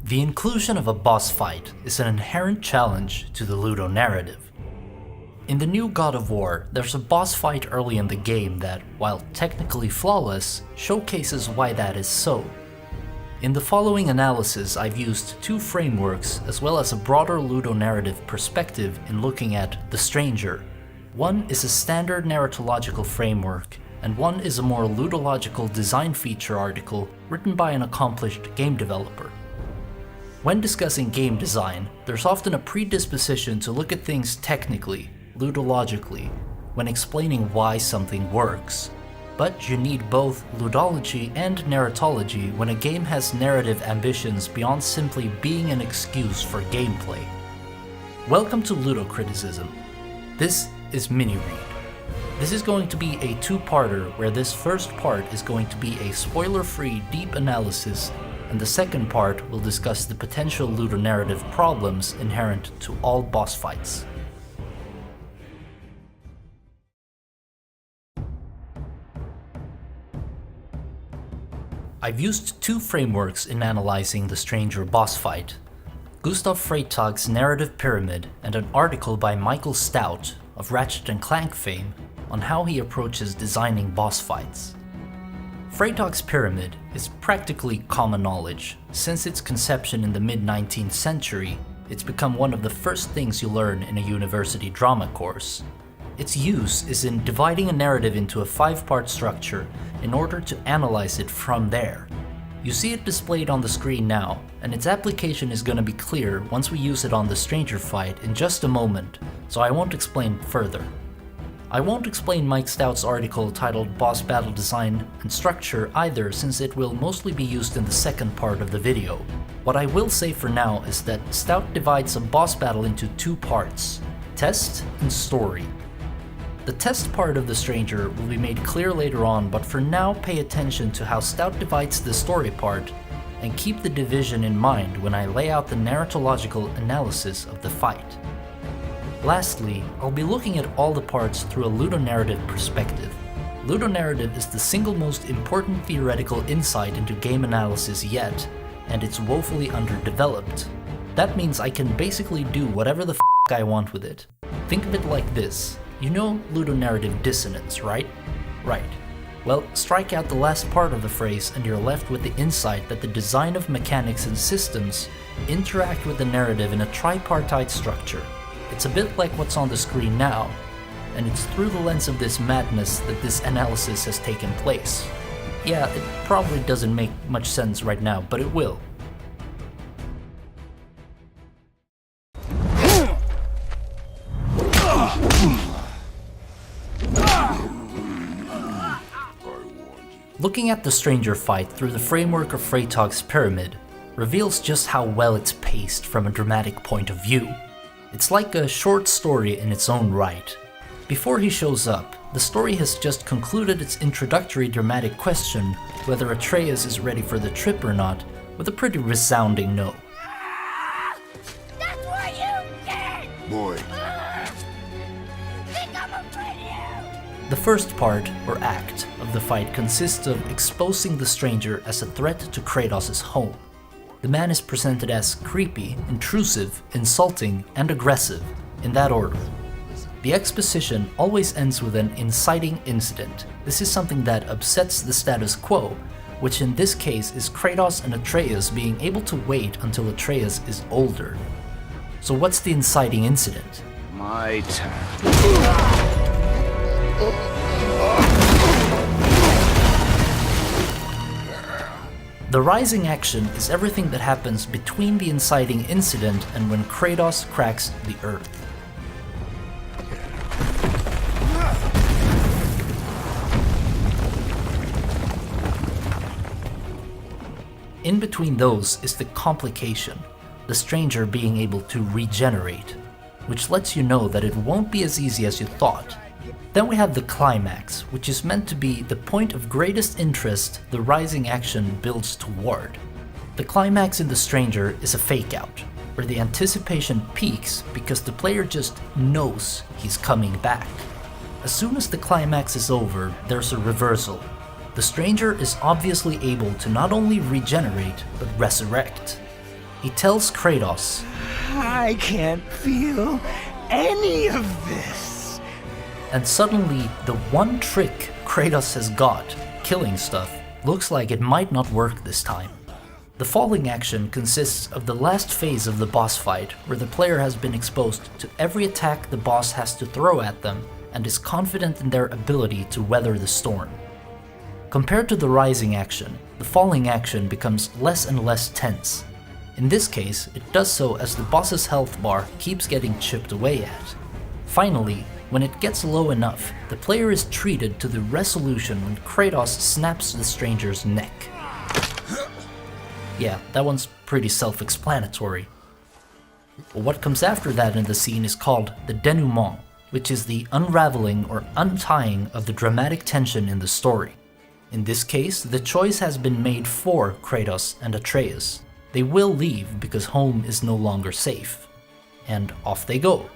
The inclusion of a boss fight is an inherent challenge to the ludonarrative. In the new God of War, there's a boss fight early in the game that, while technically flawless, showcases why that is so. In the following analysis, I've used two frameworks as well as a broader ludonarrative perspective in looking at The Stranger. One is a standard narratological framework, and one is a more ludological design feature article written by an accomplished game developer. When discussing game design, there's often a predisposition to look at things technically, ludologically, when explaining why something works. But you need both ludology and narratology when a game has narrative ambitions beyond simply being an excuse for gameplay. Welcome to Ludocriticism. This is Mini-Read. This is going to be a two-parter where this first part is going to be a spoiler-free deep analysis, and the second part will discuss the potential ludonarrative problems inherent to all boss fights. I've used two frameworks in analyzing the Stranger boss fight: Gustav Freytag's narrative pyramid and an article by Mike Stout of Ratchet & Clank fame on how he approaches designing boss fights. Freytag's pyramid is practically common knowledge. Since its conception in the mid-19th century, it's become one of the first things you learn in a university drama course. Its use is in dividing a narrative into a 5-part structure in order to analyze it from there. You see it displayed on the screen now, and its application is going to be clear once we use it on the Stranger fight in just a moment, so I won't explain further. I won't explain Mike Stout's article titled Boss Battle Design and Structure either, since it will mostly be used in the second part of the video. What I will say for now is that Stout divides a boss battle into two parts: test and story. The test part of the Stranger will be made clear later on, but for now pay attention to how Stout divides the story part, and keep the division in mind when I lay out the narratological analysis of the fight. Lastly, I'll be looking at all the parts through a ludonarrative perspective. Ludonarrative is the single most important theoretical insight into game analysis yet, and it's woefully underdeveloped. That means I can basically do whatever the I want with it. Think of it like this. You know ludonarrative dissonance, right? Right. Well, strike out the last part of the phrase and you're left with the insight that the design of mechanics and systems interact with the narrative in a tripartite structure. It's a bit like what's on the screen now, and it's through the lens of this madness that this analysis has taken place. Yeah, it probably doesn't make much sense right now, but it will. Looking at the Stranger fight through the framework of Freytag's pyramid reveals just how well it's paced from a dramatic point of view. It's like a short story in its own right. Before he shows up, the story has just concluded its introductory dramatic question whether Atreus is ready for the trip or not with a pretty resounding no. That's what you get! Boy. Think I'm afraid of you! The first part, or act, of the fight consists of exposing the Stranger as a threat to Kratos' home. The man is presented as creepy, intrusive, insulting, and aggressive, in that order. The exposition always ends with an inciting incident. This is something that upsets the status quo, which in this case is Kratos and Atreus being able to wait until Atreus is older. So what's the inciting incident? My turn. The rising action is everything that happens between the inciting incident and when Kratos cracks the earth. In between those is the complication, the Stranger being able to regenerate, which lets you know that it won't be as easy as you thought. Then we have the climax, which is meant to be the point of greatest interest the rising action builds toward. The climax in The Stranger is a fake-out, where the anticipation peaks because the player just knows he's coming back. As soon as the climax is over, there's a reversal. The Stranger is obviously able to not only regenerate, but resurrect. He tells Kratos, I can't feel any of this. and suddenly the one trick Kratos has got, killing stuff, looks like it might not work this time. The falling action consists of the last phase of the boss fight, where the player has been exposed to every attack the boss has to throw at them and is confident in their ability to weather the storm. Compared to the rising action, the falling action becomes less and less tense. In this case, it does so as the boss's health bar keeps getting chipped away at. Finally, when it gets low enough, the player is treated to the resolution when Kratos snaps the stranger's neck. Yeah, that one's pretty self-explanatory. But what comes after that in the scene is called the denouement, which is the unraveling or untying of the dramatic tension in the story. In this case, the choice has been made for Kratos and Atreus. They will leave because home is no longer safe. And off they go.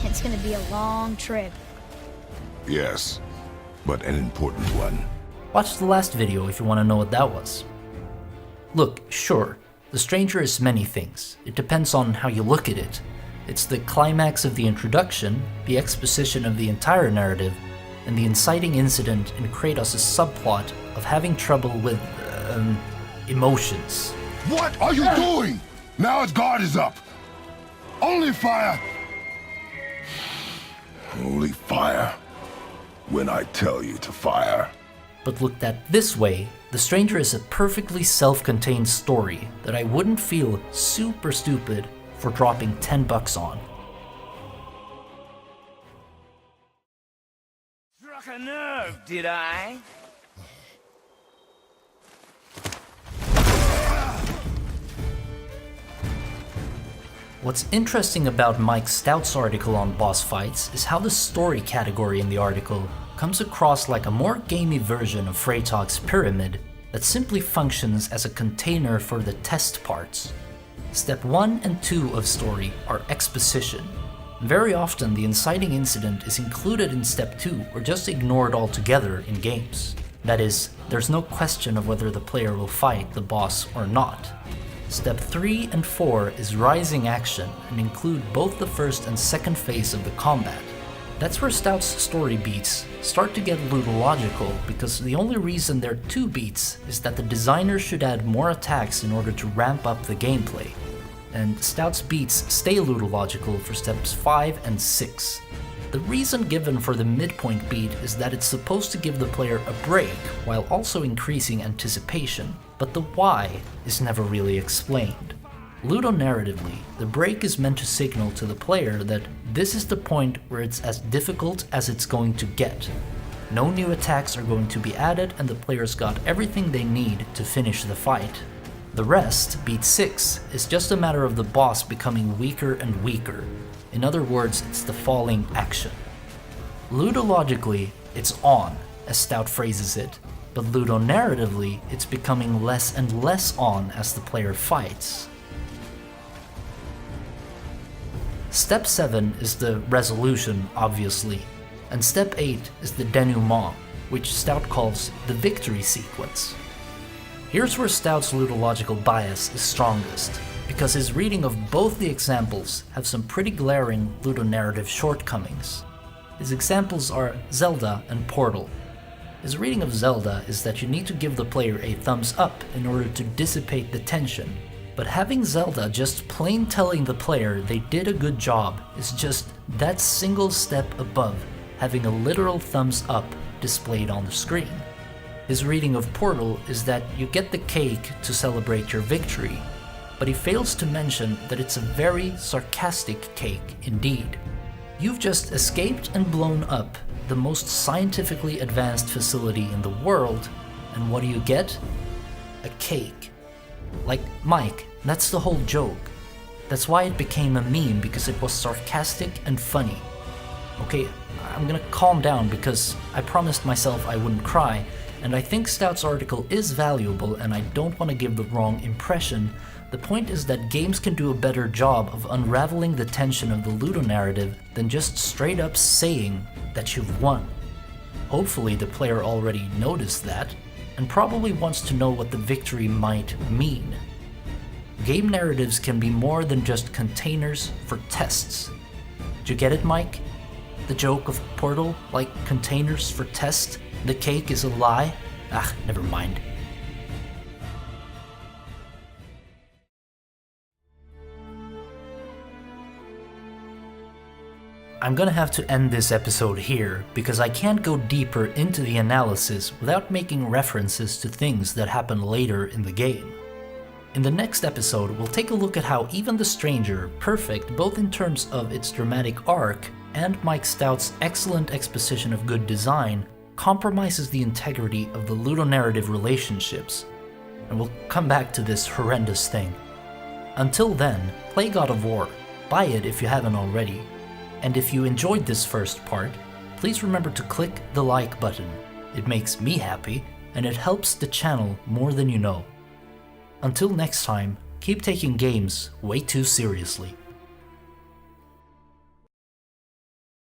It's gonna be a long trip. Yes, but an important one. Watch the last video if you want to know what that was. Look, sure, the stranger is many things. It depends on how you look at it. It's the climax of the introduction, the exposition of the entire narrative, and the inciting incident in Kratos' subplot of having trouble with, emotions. What are you doing? Now his guard is up. Only fire. Only fire when I tell you to fire. But looked at this way, The Stranger is a perfectly self-contained story that I wouldn't feel super stupid for dropping $10 on. Struck a nerve, did I? What's interesting about Mike Stout's article on boss fights is how the story category in the article comes across like a more gamey version of Freytag's pyramid that simply functions as a container for the test parts. Step 1 and 2 of story are exposition. Very often the inciting incident is included in step 2 or just ignored altogether in games. That is, there's no question of whether the player will fight the boss or not. Step 3 and 4 is rising action and include both the first and second phase of the combat. That's where Stout's story beats start to get ludological, because the only reason they're 2 beats is that the designer should add more attacks in order to ramp up the gameplay. And Stout's beats stay ludological for steps 5 and 6. The reason given for the midpoint beat is that it's supposed to give the player a break while also increasing anticipation, but the why is never really explained. Ludonarratively, the break is meant to signal to the player that this is the point where it's as difficult as it's going to get. No new attacks are going to be added and the player's got everything they need to finish the fight. The rest, beat 6, is just a matter of the boss becoming weaker and weaker. In other words, it's the falling action. Ludologically, it's on, as Stout phrases it, but ludonarratively, it's becoming less and less on as the player fights. Step 7 is the resolution, obviously, and step 8 is the denouement, which Stout calls the victory sequence. Here's where Stout's ludological bias is strongest, because his reading of both the examples have some pretty glaring ludonarrative shortcomings. His examples are Zelda and Portal. His reading of Zelda is that you need to give the player a thumbs up in order to dissipate the tension, but having Zelda just plain telling the player they did a good job is just that single step above having a literal thumbs up displayed on the screen. His reading of Portal is that you get the cake to celebrate your victory, but he fails to mention that it's a very sarcastic cake indeed. You've just escaped and blown up the most scientifically advanced facility in the world, and what do you get? A cake. Like, Mike, that's the whole joke. That's why it became a meme, because it was sarcastic and funny. Okay, I'm gonna calm down because I promised myself I wouldn't cry, and I think Stout's article is valuable and I don't want to give the wrong impression. The point is that games can do a better job of unraveling the tension of the ludonarrative than just straight up saying that you've won. Hopefully the player already noticed that, and probably wants to know what the victory might mean. Game narratives can be more than just containers for tests. Did you get it, Mike? The joke of Portal, like containers for tests? The cake is a lie? Ah, never mind. I'm gonna have to end this episode here, because I can't go deeper into the analysis without making references to things that happen later in the game. In the next episode, we'll take a look at how even The Stranger, perfect both in terms of its dramatic arc and Mike Stout's excellent exposition of good design, compromises the integrity of the ludonarrative relationships. And we'll come back to this horrendous thing. Until then, play God of War. Buy it if you haven't already. And if you enjoyed this first part, please remember to click the like button. It makes me happy, and it helps the channel more than you know. Until next time, keep taking games way too seriously.